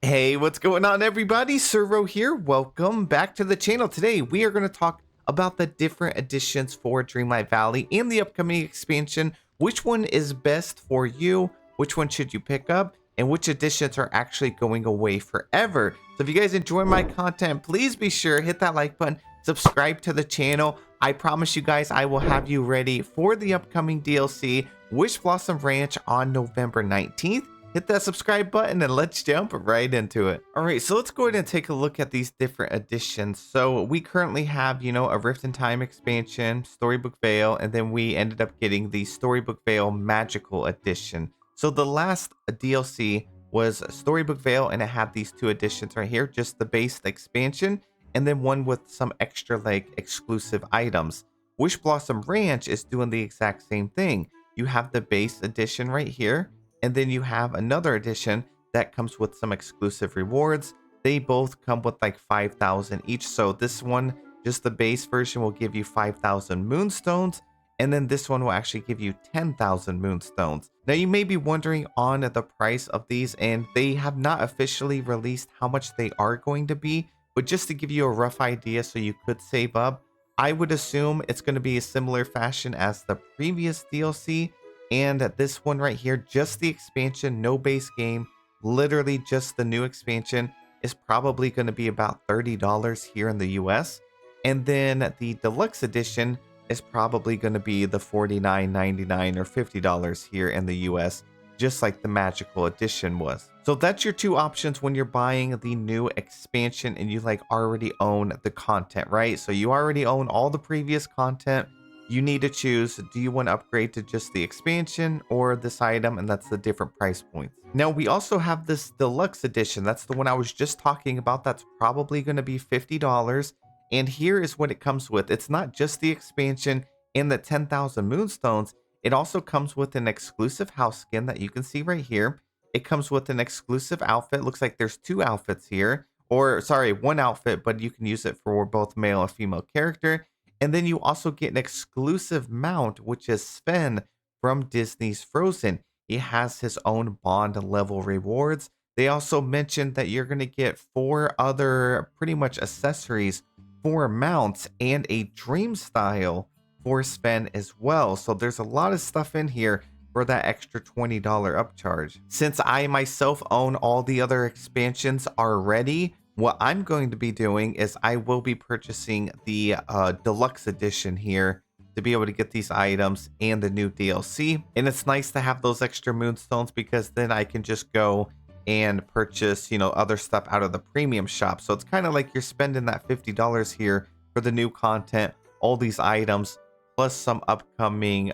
Hey, what's going on, everybody? Servo here. Welcome back to the channel. Today, we are going to talk about the different additions for Dreamlight Valley and the upcoming expansion. Which one is best for you? Which one should you pick up? And which additions are actually going away forever? So if you guys enjoy my content, please be sure hit that like button, subscribe to the channel. I promise you guys, I will have you ready for the upcoming DLC, Wishblossom Ranch, on November 19th. Hit that subscribe button and let's jump right into it. All right, so let's go ahead and take a look at these different additions. So we currently have, a Rift in Time expansion, Storybook Vale, and then we ended up getting the Storybook Vale Magical Edition. So the last DLC was Storybook Vale, and it had these two additions right here, just the base expansion, and then one with some extra like exclusive items. Wishblossom Ranch is doing the exact same thing. You have the base edition right here, and then you have another edition that comes with some exclusive rewards. They both come with like 5,000 each. So this one, just the base version, will give you 5,000 moonstones. And then this one will actually give you 10,000 moonstones. Now you may be wondering on the price of these, and they have not officially released how much they are going to be. But just to give you a rough idea so you could save up, I would assume it's going to be a similar fashion as the previous DLC. And this one right here, just the expansion, no base game, literally just the new expansion, is probably going to be about $30 here in the US. And then the deluxe edition is probably going to be the $49.99 or $50 here in the US, just like the magical edition was. So that's your two options when you're buying the new expansion and you like already own the content, right? So you already own all the previous content. You need to choose, do you want to upgrade to just the expansion or this item? And that's the different price points. Now we also have this deluxe edition. That's the one I was just talking about. That's probably going to be $50. And here is what it comes with. It's not just the expansion and the 10,000 moonstones. It also comes with an exclusive house skin that you can see right here. It comes with an exclusive outfit. Looks like there's two outfits here, or sorry, one outfit, but you can use it for both male and female character. And then you also get an exclusive mount, which is Sven from Disney's Frozen. He has his own Bond level rewards. They also mentioned that you're going to get 4 other pretty much accessories, 4 mounts, and a dream style for Sven as well. So there's a lot of stuff in here for that extra $20 upcharge. Since I myself own all the other expansions already, what I'm going to be doing is I will be purchasing the deluxe edition here to be able to get these items and the new DLC. And it's nice to have those extra moonstones because then I can just go and purchase, other stuff out of the premium shop. So it's kind of like you're spending that $50 here for the new content, all these items, plus some upcoming,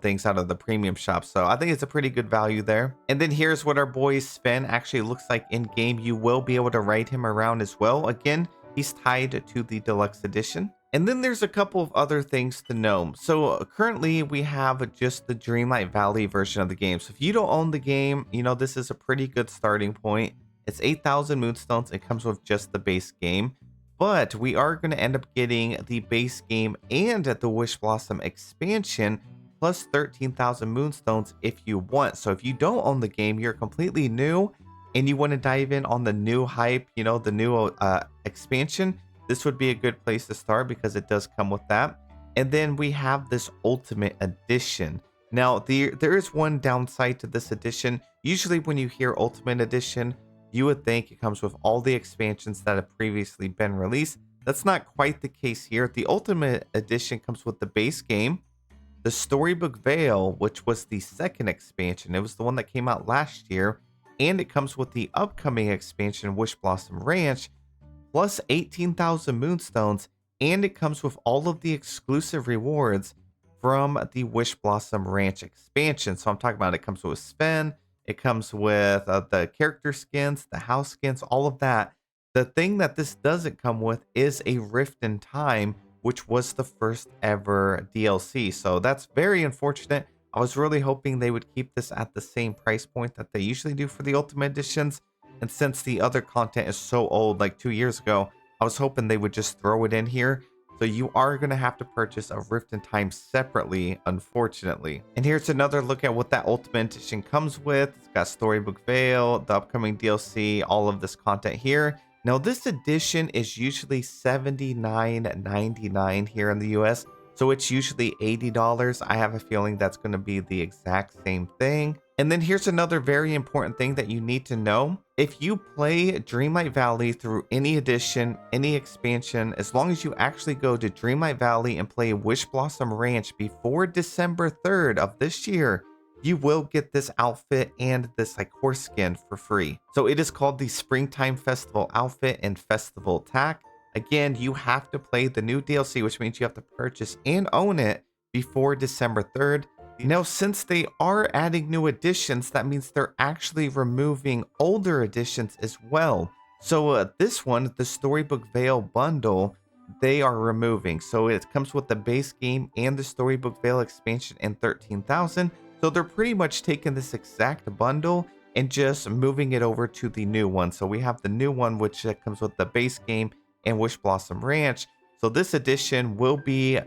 things out of the premium shop. So I think it's a pretty good value there. And then here's what our boy Sven actually looks like in game. You will be able to ride him around as well. Again, he's tied to the deluxe edition. And then there's a couple of other things to know. So currently we have just the Dreamlight Valley version of the game. So if you don't own the game, this is a pretty good starting point. It's 8,000 moonstones. It comes with just the base game. But we are going to end up getting the base game and the Wishblossom expansion plus 13,000 moonstones if you want. So if you don't own the game, you're completely new and you want to dive in on the new hype, the new expansion, this would be a good place to start because it does come with that. And then we have this Ultimate Edition. Now, there is one downside to this edition. Usually when you hear Ultimate Edition, you would think it comes with all the expansions that have previously been released. That's not quite the case here. The Ultimate Edition comes with the base game, the Storybook Vale, which was the second expansion. It was the one that came out last year. And it comes with the upcoming expansion, Wishblossom Ranch, plus 18,000 moonstones. And it comes with all of the exclusive rewards from the Wishblossom Ranch expansion. So I'm talking about it comes with Sven. It comes with the character skins, the house skins, all of that. The thing that this doesn't come with is a Rift in Time, which was the first ever DLC. So that's very unfortunate. I was really hoping they would keep this at the same price point that they usually do for the Ultimate Editions. And since the other content is so old, like 2 years ago, I was hoping they would just throw it in here So you are going to have to purchase a Rift in Time separately, unfortunately. And here's another look at what that Ultimate Edition comes with. It's got Storybook Veil, the upcoming DLC, all of this content here. Now this edition is usually $79.99 here in the US. So it's usually $80. I have a feeling that's going to be the exact same thing. And then here's another very important thing that you need to know. If you play Dreamlight Valley through any edition, any expansion, as long as you actually go to Dreamlight Valley and play Wishblossom Ranch before December 3rd of this year, you will get this outfit and this like horse skin for free. So it is called the Springtime Festival outfit and Festival Tack. Again, you have to play the new DLC, which means you have to purchase and own it before December 3rd. Now, since they are adding new editions, that means they're actually removing older editions as well. So this one, the Storybook Veil bundle, they are removing. So it comes with the base game and the Storybook Veil expansion and 13,000. So they're pretty much taking this exact bundle and just moving it over to the new one. So we have the new one, which comes with the base game and Wishblossom Ranch. So this edition will be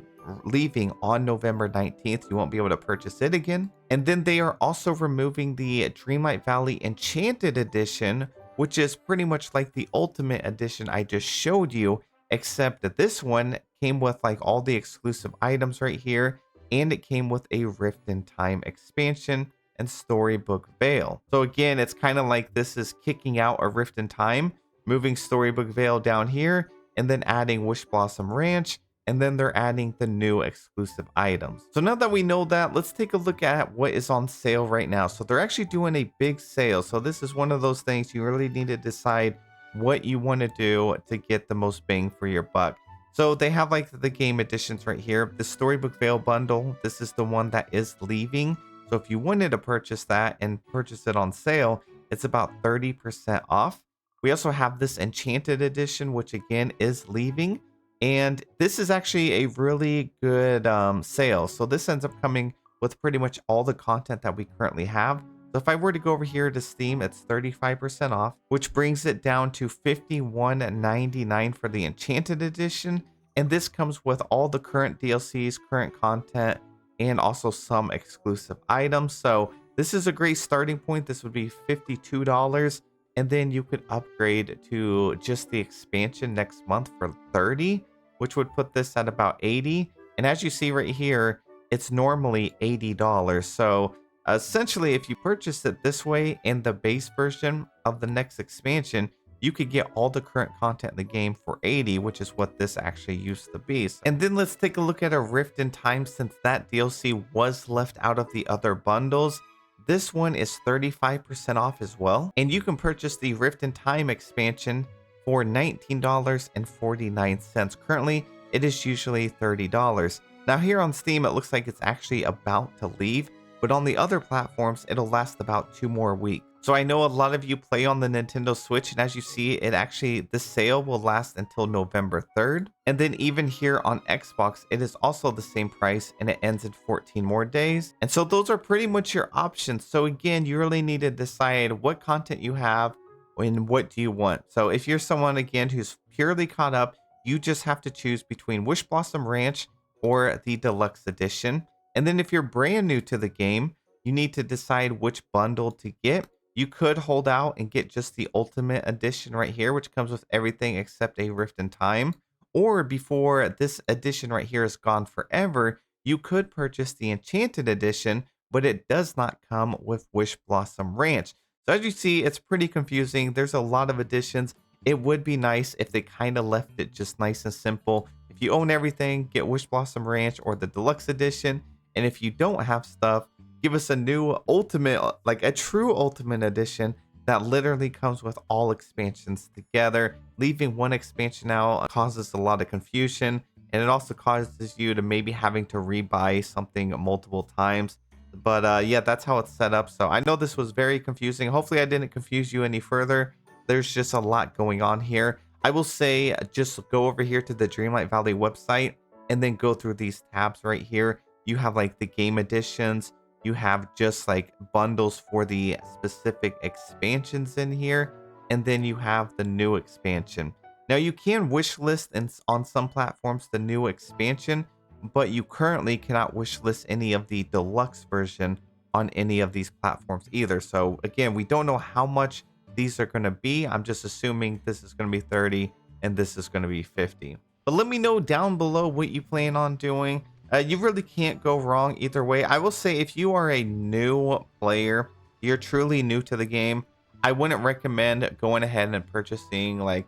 leaving on November 19th. You won't be able to purchase it again. And then they are also removing the Dreamlight Valley Enchanted Edition, which is pretty much like the Ultimate Edition I just showed you, except that this one came with like all the exclusive items right here, and it came with a Rift in Time expansion and Storybook Veil. So again, it's kind of like this is kicking out a Rift in Time, moving Storybook Veil down here, and then adding Wishblossom Ranch, and then they're adding the new exclusive items. So now that we know that, let's take a look at what is on sale right now. So they're actually doing a big sale. So this is one of those things you really need to decide what you want to do to get the most bang for your buck. So they have like the game editions right here. The Storybook Veil bundle, this is the one that is leaving. So if you wanted to purchase that and purchase it on sale, it's about 30% off. We also have this Enchanted Edition, which again is leaving. And this is actually a really good sale. So this ends up coming with pretty much all the content that we currently have. So if I were to go over here to Steam, it's 35% off, which brings it down to $51.99 for the Enchanted Edition. And this comes with all the current DLCs, current content, and also some exclusive items. So this is a great starting point. This would be $52. And then you could upgrade to just the expansion next month for $30, which would put this at about $80. And as you see right here, it's normally $80. So essentially, if you purchase it this way in the base version of the next expansion, you could get all the current content in the game for $80, which is what this actually used to be. And then let's take a look at a Rift in Time, since that DLC was left out of the other bundles. This one is 35% off as well. And you can purchase the Rift in Time expansion for $19.49. Currently, it is usually $30. Now here on Steam, it looks like it's actually about to leave, but on the other platforms, it'll last about 2 more weeks. So I know a lot of you play on the Nintendo Switch, and as you see, the sale will last until November 3rd. And then even here on Xbox, it is also the same price, and it ends in 14 more days. And so those are pretty much your options. So again, you really need to decide what content you have and what do you want. So if you're someone, again, who's purely caught up, you just have to choose between Wishblossom Ranch or the Deluxe Edition. And then if you're brand new to the game, you need to decide which bundle to get. You could hold out and get just the Ultimate Edition right here, which comes with everything except a Rift in Time. Or before this edition right here is gone forever, you could purchase the Enchanted Edition, but it does not come with Wishblossom Ranch. So as you see, it's pretty confusing. There's a lot of editions. It would be nice if they kind of left it just nice and simple. If you own everything, get Wishblossom Ranch or the Deluxe Edition. And if you don't have stuff, give us a new Ultimate, like a true Ultimate Edition that literally comes with all expansions together. Leaving one expansion out causes a lot of confusion, and it also causes you to maybe having to rebuy something multiple times. But yeah, that's how it's set up. So I know this was very confusing. Hopefully I didn't confuse you any further. There's just a lot going on here. I will say just go over here to the Dreamlight Valley website and then go through these tabs right here. You have like the game editions. You have just like bundles for the specific expansions in here. And then you have the new expansion. Now you can wishlist on some platforms the new expansion, but you currently cannot wishlist any of the deluxe version on any of these platforms either. So again, we don't know how much these are going to be. I'm just assuming this is going to be 30 and this is going to be 50. But let me know down below what you plan on doing. You really can't go wrong either way. I will say if you are a new player, you're truly new to the game, I wouldn't recommend going ahead and purchasing like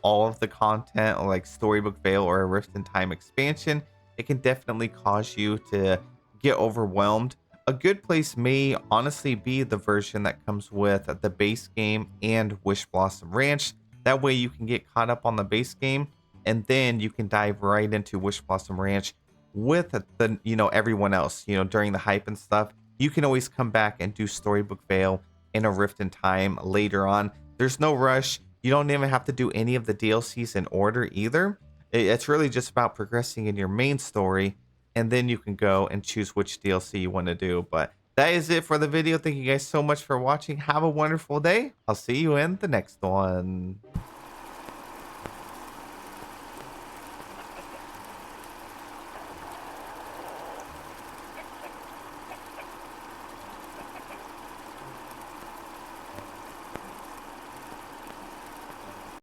all of the content or like Storybook Vale or a Rift in Time expansion. It can definitely cause you to get overwhelmed. A good place may honestly be the version that comes with the base game and Wishblossom Ranch. That way you can get caught up on the base game and then you can dive right into Wishblossom Ranch with the everyone else, during the hype and stuff. You can always come back and do Storybook Vale in a Rift in Time later on. There's no rush. You don't even have to do any of the DLCs in order either. It's really just about progressing in your main story, and then you can go and choose which DLC you want to do. But that is it for the video. Thank you guys so much for watching. Have a wonderful day. I'll see you in the next one.